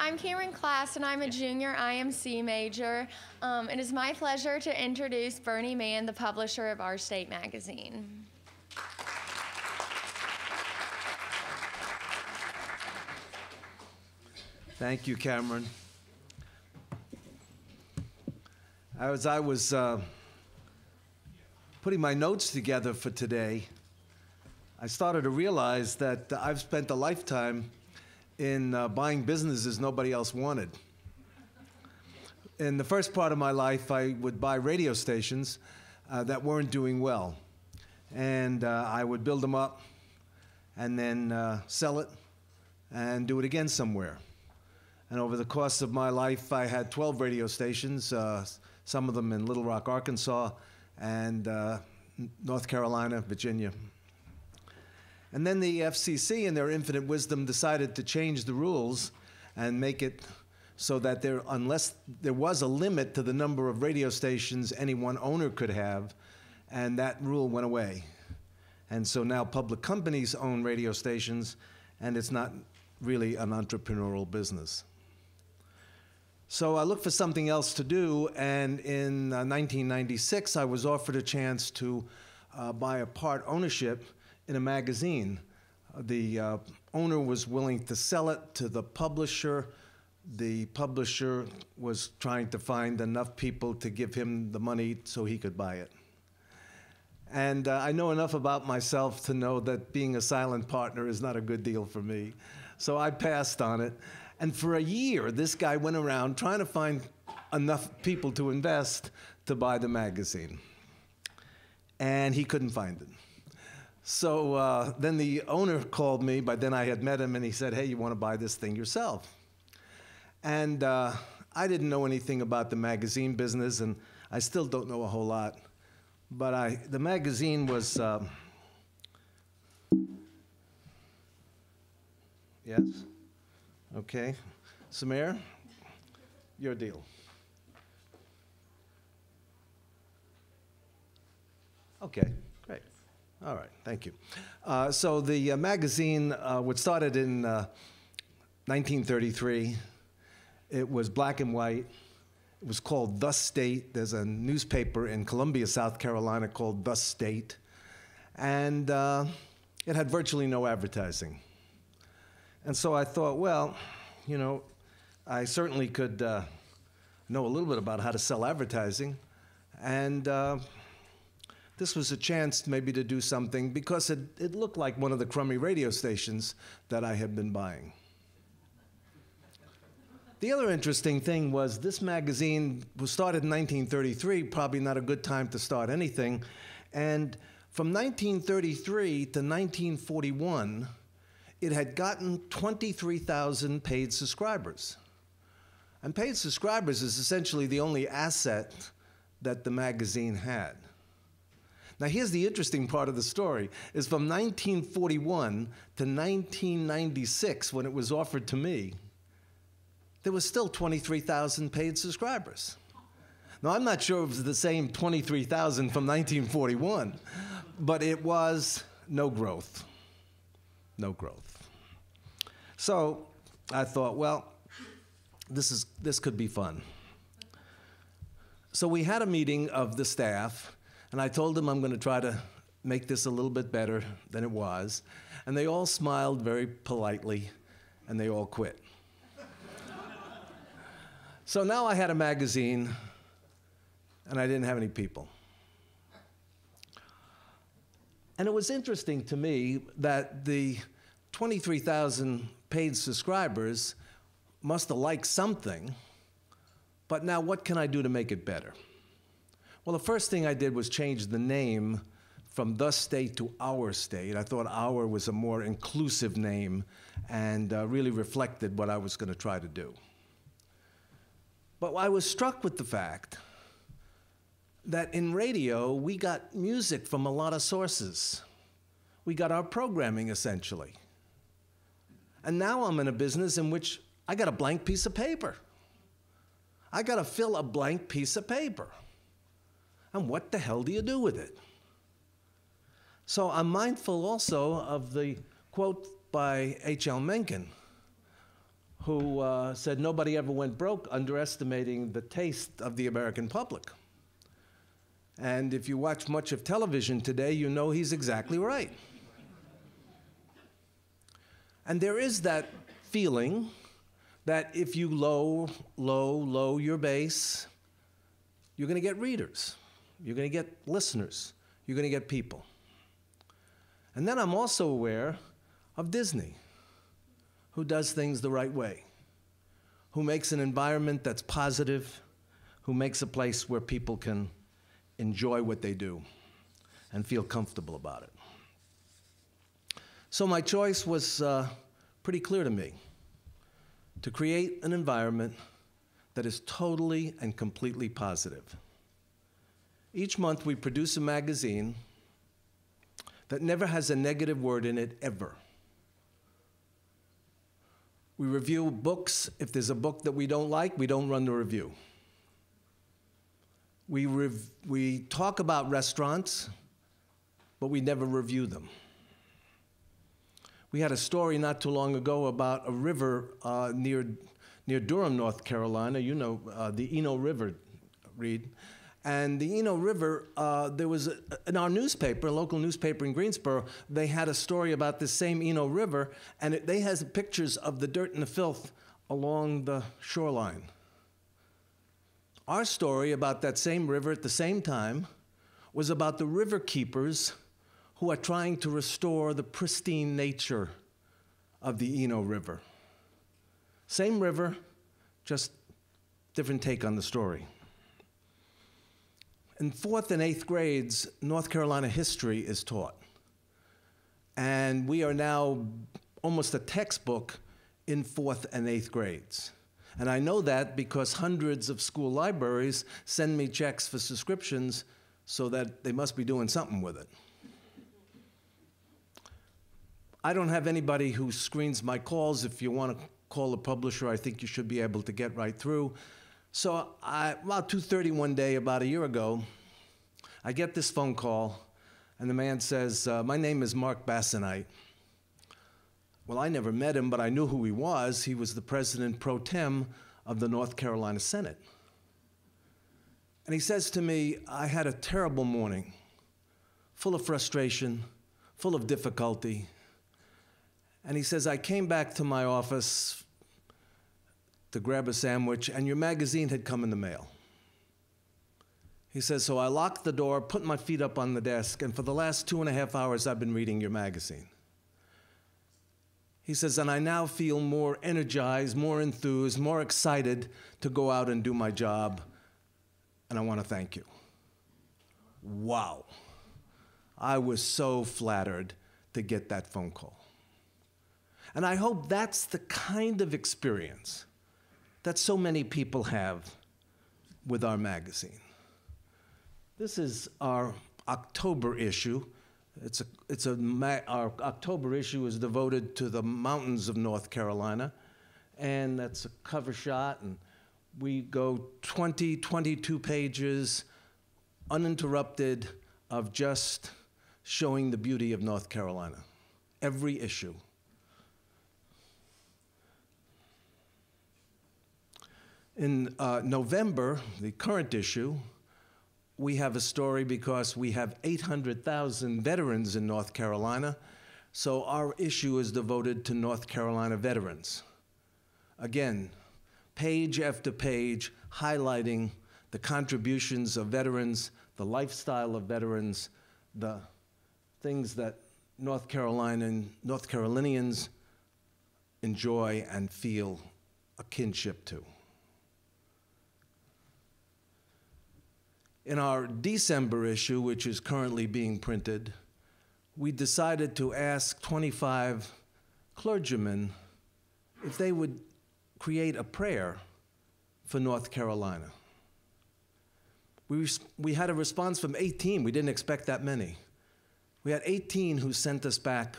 I'm Cameron Class, and I'm a junior IMC major. It is my pleasure to introduce Bernie Mann, the publisher of Our State magazine. Thank you, Cameron. As I was putting my notes together for today, I started to realize that I've spent a lifetime in buying businesses nobody else wanted. In the first part of my life, I would buy radio stations that weren't doing well. And I would build them up and then sell it and do it again somewhere. And over the course of my life, I had 12 radio stations, some of them in Little Rock, Arkansas, and North Carolina, Virginia. And then the FCC, in their infinite wisdom, decided to change the rules and make it so that unless there was a limit to the number of radio stations any one owner could have, and that rule went away. And so now public companies own radio stations, and it's not really an entrepreneurial business. So I looked for something else to do, and in 1996, I was offered a chance to buy a part ownership in a magazine. The owner was willing to sell it to the publisher. The publisher was trying to find enough people to give him the money so he could buy it. And I know enough about myself to know that being a silent partner is not a good deal for me. So I passed on it. And for a year, this guy went around trying to find enough people to invest to buy the magazine. And he couldn't find it. So then the owner called me. By then I had met him, and he said, hey, you want to buy this thing yourself? And I didn't know anything about the magazine business, and I still don't know a whole lot. But the magazine was, yes? Okay. Samir, your deal. Okay, great. All right, thank you. So the magazine was started in 1933. It was black and white. It was called The State. There's a newspaper in Columbia, South Carolina called The State. And it had virtually no advertising. And so I thought, well, you know, I certainly could know a little bit about how to sell advertising. And this was a chance maybe to do something, because it looked like one of the crummy radio stations that I had been buying. The other interesting thing was this magazine was started in 1933, probably not a good time to start anything. And from 1933 to 1941, it had gotten 23,000 paid subscribers. And paid subscribers is essentially the only asset that the magazine had. Now here's the interesting part of the story, is from 1941 to 1996, when it was offered to me, there was still 23,000 paid subscribers. Now I'm not sure it was the same 23,000 from 1941, but it was no growth. No growth. So I thought, well, this could be fun. So we had a meeting of the staff, and I told them I'm going to try to make this a little bit better than it was. And they all smiled very politely, and they all quit. So now I had a magazine, and I didn't have any people. And it was interesting to me that the 23,000 paid subscribers must have liked something, but now what can I do to make it better? Well, the first thing I did was change the name from The State to Our State. I thought Our was a more inclusive name and really reflected what I was going to try to do. But I was struck with the fact that in radio, we got music from a lot of sources. We got our programming, essentially. And now I'm in a business in which I got a blank piece of paper. I got to fill a blank piece of paper. And what the hell do you do with it? So I'm mindful also of the quote by H.L. Mencken, who said nobody ever went broke, underestimating the taste of the American public. And if you watch much of television today, you know he's exactly right. And there is that feeling that if you low your base, you're going to get readers, you're going to get listeners, you're going to get people. And then I'm also aware of Disney, who does things the right way, who makes an environment that's positive, who makes a place where people can enjoy what they do and feel comfortable about it. So my choice was pretty clear to me, to create an environment that is totally and completely positive. Each month we produce a magazine that never has a negative word in it, ever. We review books. If there's a book that we don't like, we don't run the review. We talk about restaurants, but we never review them. We had a story not too long ago about a river near Durham, North Carolina. You know, the Eno River, Reed. And the Eno River, there was, in our newspaper, a local newspaper in Greensboro, they had a story about this same Eno River, and they had pictures of the dirt and the filth along the shoreline. Our story about that same river at the same time was about the river keepers who are trying to restore the pristine nature of the Eno River. Same river, just different take on the story. In 4th and 8th grades, North Carolina history is taught. And we are now almost a textbook in 4th and 8th grades. And I know that because hundreds of school libraries send me checks for subscriptions, so that they must be doing something with it. I don't have anybody who screens my calls. If you want to call a publisher, I think you should be able to get right through. So about 2:30 one day, about a year ago, I get this phone call, and the man says, my name is Mark Bassanite. Well, I never met him, but I knew who he was. He was the president pro tem of the North Carolina Senate. And he says to me, I had a terrible morning, full of frustration, full of difficulty. And he says, I came back to my office to grab a sandwich, and your magazine had come in the mail. He says, so I locked the door, put my feet up on the desk, and for the last 2.5 hours, I've been reading your magazine. He says, and I now feel more energized, more enthused, more excited to go out and do my job, and I want to thank you. Wow. I was so flattered to get that phone call. And I hope that's the kind of experience that so many people have with our magazine. This is our October issue. Our October issue is devoted to the mountains of North Carolina, and that's a cover shot, and we go 22 pages uninterrupted of just showing the beauty of North Carolina, every issue. In November, the current issue, we have a story because we have 800,000 veterans in North Carolina, so our issue is devoted to North Carolina veterans. Again, page after page, highlighting the contributions of veterans, the lifestyle of veterans, the things that North Carolinians enjoy and feel a kinship to. In our December issue, which is currently being printed, we decided to ask 25 clergymen if they would create a prayer for North Carolina. We had a response from 18. We didn't expect that many. We had 18 who sent us back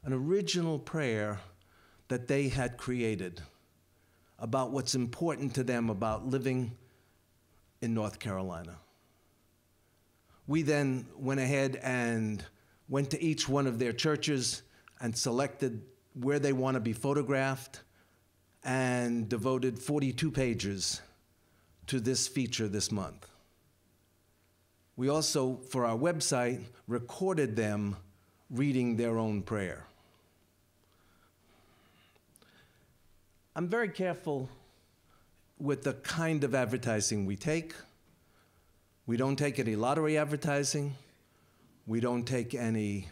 an original prayer that they had created about what's important to them about living in North Carolina. We then went ahead and went to each one of their churches and selected where they want to be photographed and devoted 42 pages to this feature this month. We also, for our website, recorded them reading their own prayer. I'm very careful with the kind of advertising we take. We don't take any lottery advertising. We don't take any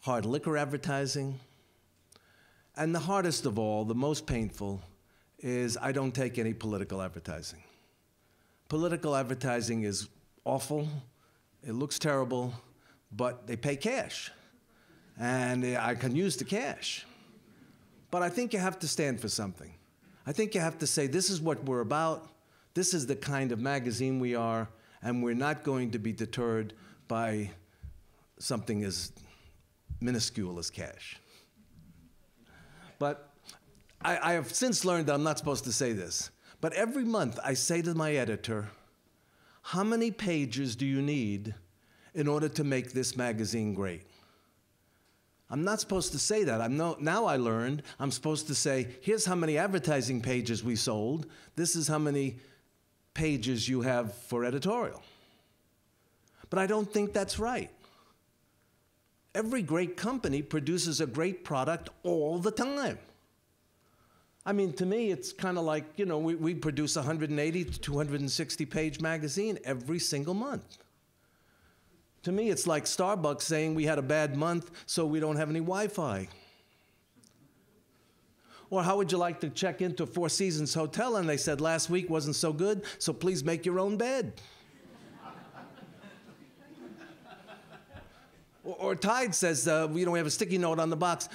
hard liquor advertising. And the hardest of all, the most painful, is I don't take any political advertising. Political advertising is awful. It looks terrible, but they pay cash. And I can use the cash. But I think you have to stand for something. I think you have to say, this is what we're about. This is the kind of magazine we are, and we're not going to be deterred by something as minuscule as cash. But I have since learned that I'm not supposed to say this. But every month I say to my editor, how many pages do you need in order to make this magazine great? I'm not supposed to say that. Now I learned I'm supposed to say, here's how many advertising pages we sold. This is how many pages you have for editorial. But I don't think that's right. Every great company produces a great product all the time. I mean, to me, it's kind of like, you know, we produce a 180 to 260 page magazine every single month. To me, it's like Starbucks saying we had a bad month, so we don't have any Wi-Fi. Or how would you like to check into a Four Seasons hotel and they said last week wasn't so good, so please make your own bed. Or Tide says, we have a sticky note on the box.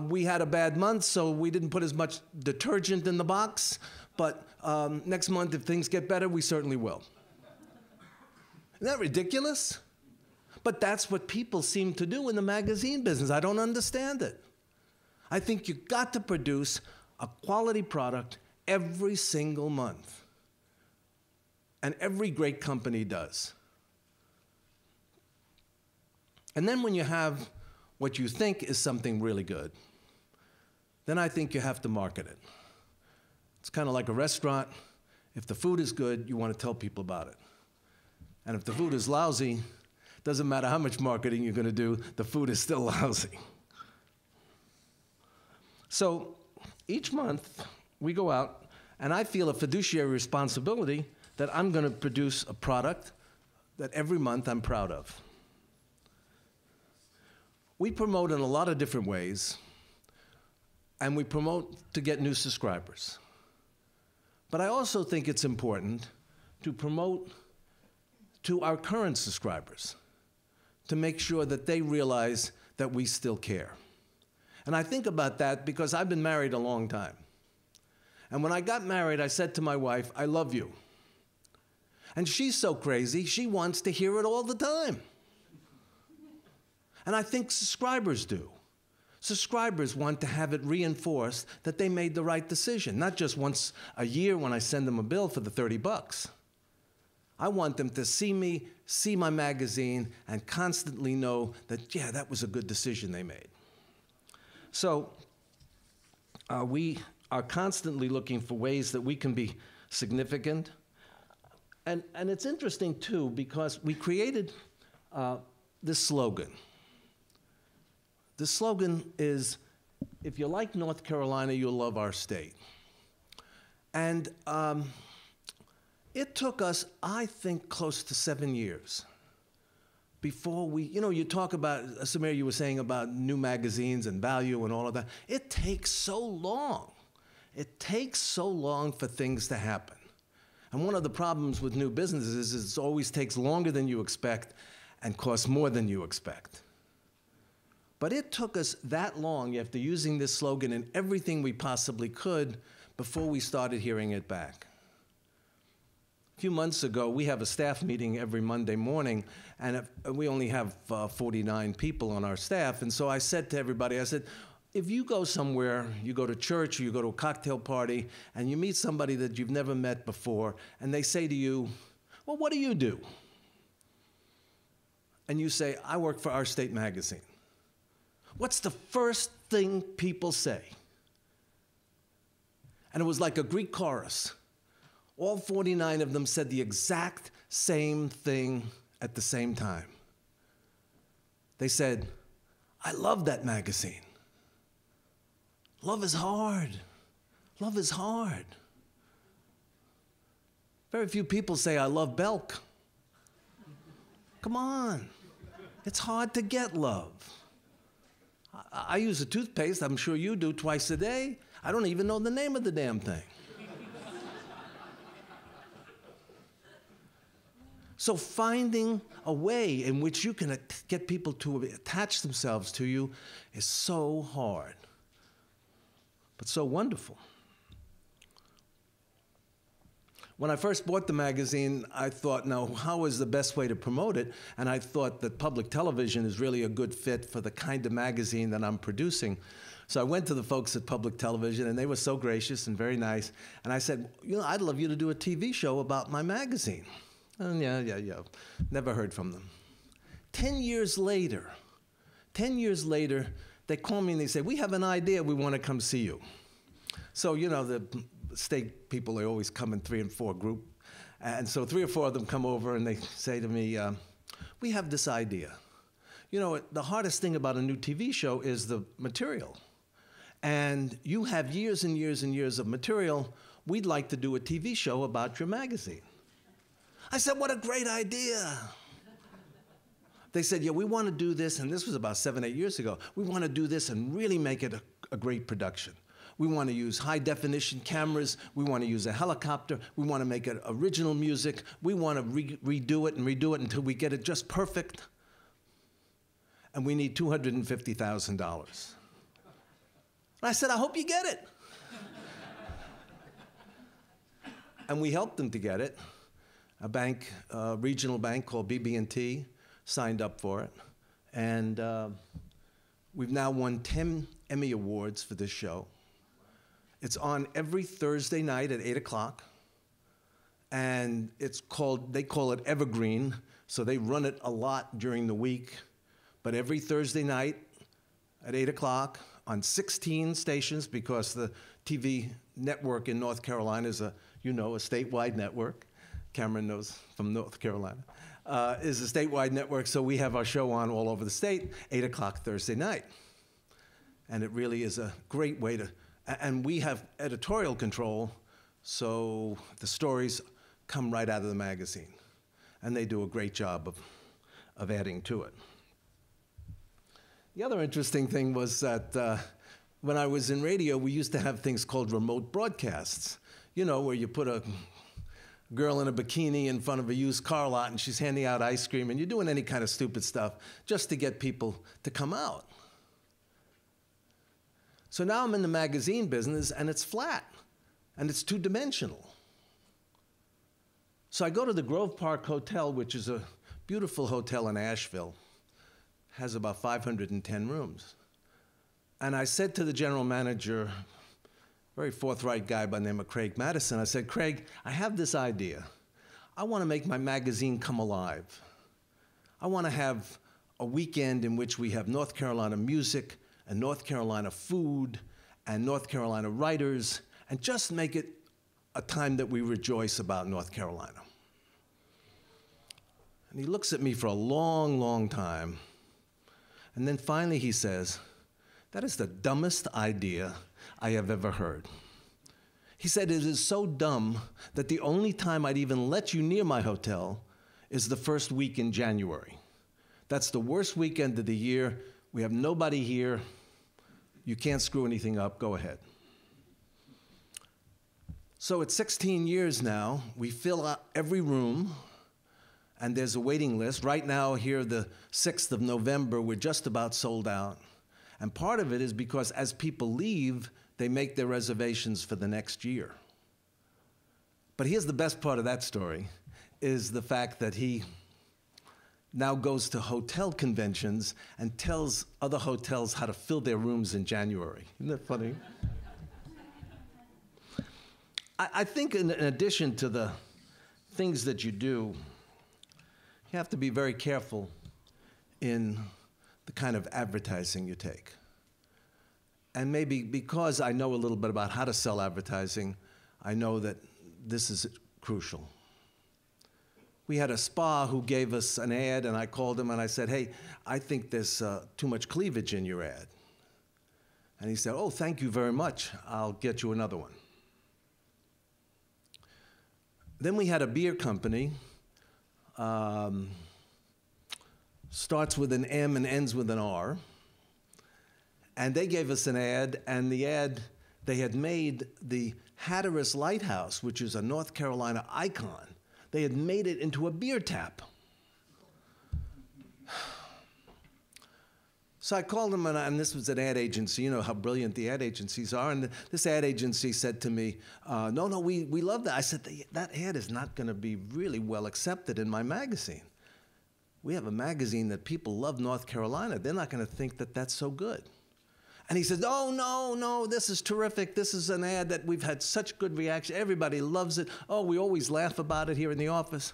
We had a bad month, so we didn't put as much detergent in the box, but next month, if things get better, we certainly will. Isn't that ridiculous? But that's what people seem to do in the magazine business. I don't understand it. I think you've got to produce a quality product every single month. And every great company does. And then when you have what you think is something really good, then I think you have to market it. It's kind of like a restaurant. If the food is good, you want to tell people about it. And if the food is lousy, doesn't matter how much marketing you're going to do, the food is still lousy. So each month, we go out, and I feel a fiduciary responsibility that I'm going to produce a product that every month I'm proud of. We promote in a lot of different ways, and we promote to get new subscribers. But I also think it's important to promote to our current subscribers, to make sure that they realize that we still care. And I think about that because I've been married a long time. And when I got married, I said to my wife, I love you. And she's so crazy, she wants to hear it all the time. And I think subscribers do. Subscribers want to have it reinforced that they made the right decision, not just once a year when I send them a bill for the $30. I want them to see me, see my magazine, and constantly know that, yeah, that was a good decision they made. So we are constantly looking for ways that we can be significant. And it's interesting, too, because we created this slogan. The slogan is, if you like North Carolina, you'll love our state. And it took us, I think, close to 7 years before we, you talk about, Samir, you were saying about new magazines and value and all of that. It takes so long. It takes so long for things to happen. And one of the problems with new businesses is it always takes longer than you expect and costs more than you expect. But it took us that long after using this slogan in everything we possibly could before we started hearing it back. A few months ago, we have a staff meeting every Monday morning, and we only have 49 people on our staff. And so I said to everybody, I said, if you go somewhere, you go to church or you go to a cocktail party, and you meet somebody that you've never met before, and they say to you, well, what do you do? And you say, I work for Our State magazine. What's the first thing people say? And it was like a Greek chorus. All 49 of them said the exact same thing at the same time. They said, I love that magazine. Love is hard. Love is hard. Very few people say, I love Belk. Come on. It's hard to get love. I use a toothpaste, I'm sure you do, twice a day. I don't even know the name of the damn thing. So finding a way in which you can get people to attach themselves to you is so hard, but so wonderful. When I first bought the magazine, I thought, now, how is the best way to promote it? And I thought that public television is really a good fit for the kind of magazine that I'm producing. So I went to the folks at public television, and they were so gracious and very nice. And I said, I'd love you to do a TV show about my magazine. And yeah. Never heard from them. 10 years later, they call me and they say, we have an idea, we want to come see you. So, the state people, they always come in 3 and 4 group. And so 3 or 4 of them come over and they say to me, we have this idea. The hardest thing about a new TV show is the material. And you have years and years and years of material. We'd like to do a TV show about your magazine. I said, what a great idea. They said, yeah, we want to do this, and this was about 7, 8 years ago. We want to do this and really make it a great production. We want to use high-definition cameras. We want to use a helicopter. We want to make it original music. We want to redo it until we get it just perfect. And we need $250,000. I said, I hope you get it. And we helped them to get it. A bank, a regional bank called BB&T, signed up for it. And we've now won 10 Emmy Awards for this show. It's on every Thursday night at 8 o'clock. And they call it Evergreen, so they run it a lot during the week. But every Thursday night at 8 o'clock on 16 stations, because the TV network in North Carolina is a statewide network. Cameron knows from North Carolina, is a statewide network, so we have our show on all over the state, 8 o'clock Thursday night. And it really is a great way to, and we have editorial control, so the stories come right out of the magazine. And they do a great job of adding to it. The other interesting thing was that when I was in radio, we used to have things called remote broadcasts, where you put a girl in a bikini in front of a used car lot and she's handing out ice cream and you're doing any kind of stupid stuff just to get people to come out. So now I'm in the magazine business and it's flat and it's two-dimensional. So I go to the Grove Park Hotel, which is a beautiful hotel in Asheville, has about 510 rooms. And I said to the general manager, very forthright guy by the name of Craig Madison, I said, Craig, I have this idea. I want to make my magazine come alive. I want to have a weekend in which we have North Carolina music and North Carolina food and North Carolina writers, and just make it a time that we rejoice about North Carolina. And he looks at me for a long, long time, and then finally he says, that is the dumbest idea I have ever heard. He said, it is so dumb that the only time I'd even let you near my hotel is the first week in January. That's the worst weekend of the year. We have nobody here. You can't screw anything up. Go ahead. So it's 16 years now. We fill out every room, and there's a waiting list. Right now, here, the 6th of November, we're just about sold out. And part of it is because as people leave, they make their reservations for the next year. But here's the best part of that story, is the fact that he now goes to hotel conventions and tells other hotels how to fill their rooms in January. Isn't that funny? I think in addition to the things that you do, you have to be very careful in the kind of advertising you take. And maybe because I know a little bit about how to sell advertising, I know that this is crucial. We had a spa who gave us an ad, and I called him and I said, hey, I think there's too much cleavage in your ad. And he said, oh, thank you very much. I'll get you another one. Then we had a beer company, starts with an M and ends with an R. And they gave us an ad, and the ad, they had made the Hatteras Lighthouse, which is a North Carolina icon, they had made it into a beer tap. So I called them, and this was an ad agency. You know how brilliant the ad agencies are. And this ad agency said to me, no, we love that. I said, that ad is not going to be really well accepted in my magazine. We have a magazine that people love North Carolina. They're not going to think that that's so good. And he says, oh, no, this is terrific. This is an ad that we've had such good reaction. Everybody loves it. Oh, we always laugh about it here in the office.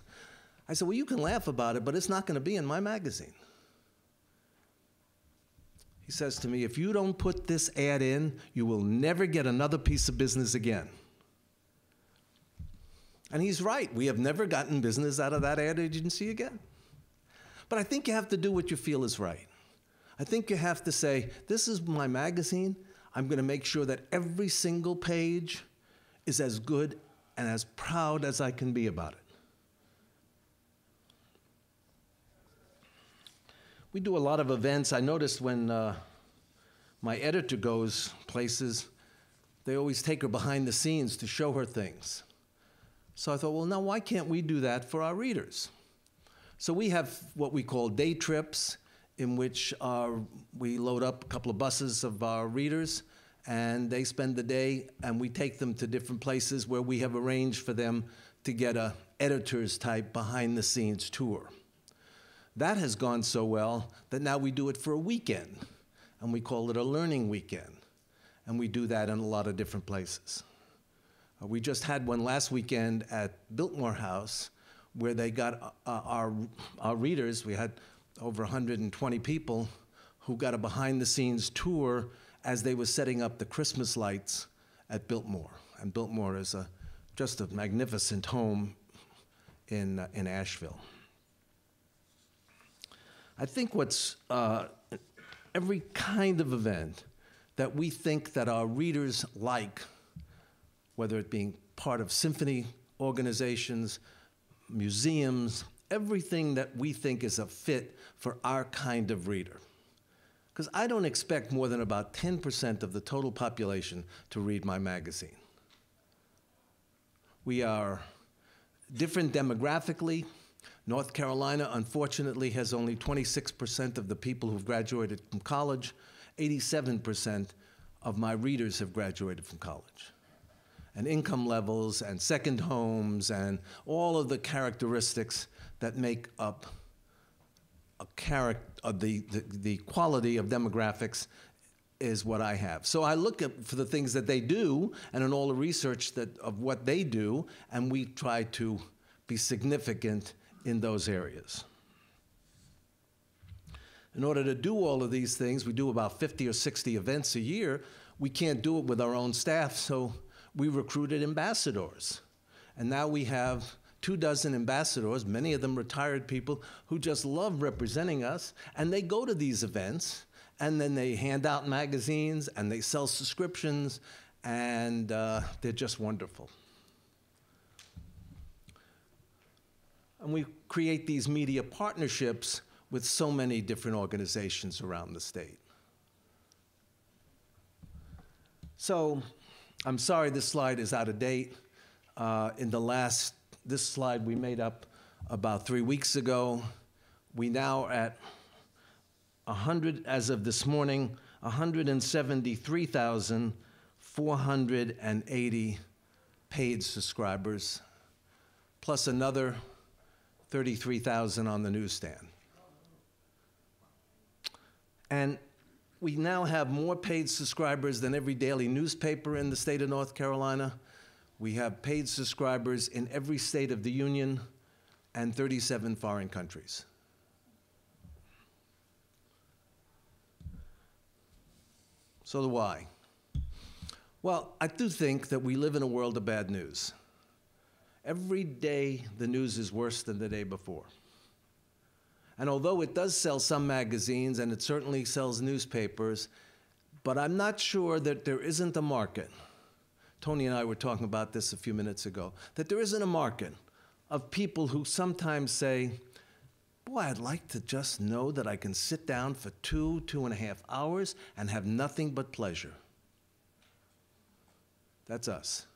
I said, well, you can laugh about it, but it's not going to be in my magazine. He says to me, if you don't put this ad in, you will never get another piece of business again. And he's right. We have never gotten business out of that ad agency again. But I think you have to do what you feel is right. I think you have to say, this is my magazine. I'm going to make sure that every single page is as good and as proud as I can be about it. We do a lot of events. I noticed when my editor goes places, they always take her behind the scenes to show her things. So I thought, well, now why can't we do that for our readers? So we have what we call day trips, in which we load up a couple of buses of our readers, and they spend the day, and we take them to different places where we have arranged for them to get a editor's type behind-the-scenes tour. That has gone so well that now we do it for a weekend, and we call it a learning weekend, and we do that in a lot of different places. We just had one last weekend at Biltmore House, where they got our readers. We had over 120 people who got a behind-the-scenes tour as they were setting up the Christmas lights at Biltmore. And Biltmore is just a magnificent home in Asheville. I think what's every kind of event that we think that our readers like, whether it being part of symphony organizations, museums, everything that we think is a fit for our kind of reader. Because I don't expect more than about 10% of the total population to read my magazine. We are different demographically. North Carolina, unfortunately, has only 26% of the people who've graduated from college. 87% of my readers have graduated from college. And income levels and second homes and all of the characteristics that make up the quality of demographics is what I have. So I look for the things that they do and in all the research of what they do, and we try to be significant in those areas. In order to do all of these things, we do about 50 or 60 events a year. We can't do it with our own staff, so we recruited ambassadors. And now we have 24 ambassadors, many of them retired people, who just love representing us, and they go to these events, and then they hand out magazines, and they sell subscriptions, and they're just wonderful. And we create these media partnerships with so many different organizations around the state. So I'm sorry this slide is out of date. This slide we made up about 3 weeks ago. We now are at 100, as of this morning, 173,480 paid subscribers, plus another 33,000 on the newsstand. And we now have more paid subscribers than every daily newspaper in the state of North Carolina. We have paid subscribers in every state of the Union and 37 foreign countries. So the why. Well, I do think that we live in a world of bad news. Every day, the news is worse than the day before. And although it does sell some magazines, and it certainly sells newspapers, but I'm not sure that there isn't a market. Tony and I were talking about this a few minutes ago, that there isn't a market of people who sometimes say, boy, I'd like to just know that I can sit down for 2.5 hours and have nothing but pleasure. That's us.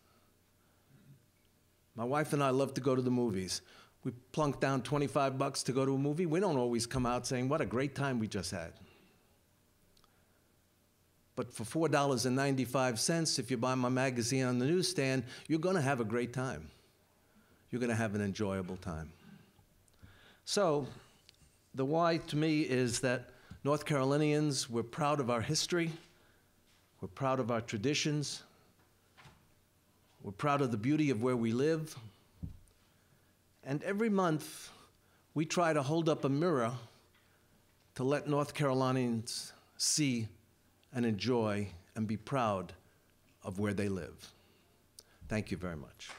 My wife and I love to go to the movies. We plunk down $25 to go to a movie. We don't always come out saying, what a great time we just had. But for $4.95, if you buy my magazine on the newsstand, you're going to have a great time. You're going to have an enjoyable time. So the why to me is that North Carolinians, we're proud of our history. We're proud of our traditions. We're proud of the beauty of where we live. And every month, we try to hold up a mirror to let North Carolinians see and enjoy and be proud of where they live. Thank you very much.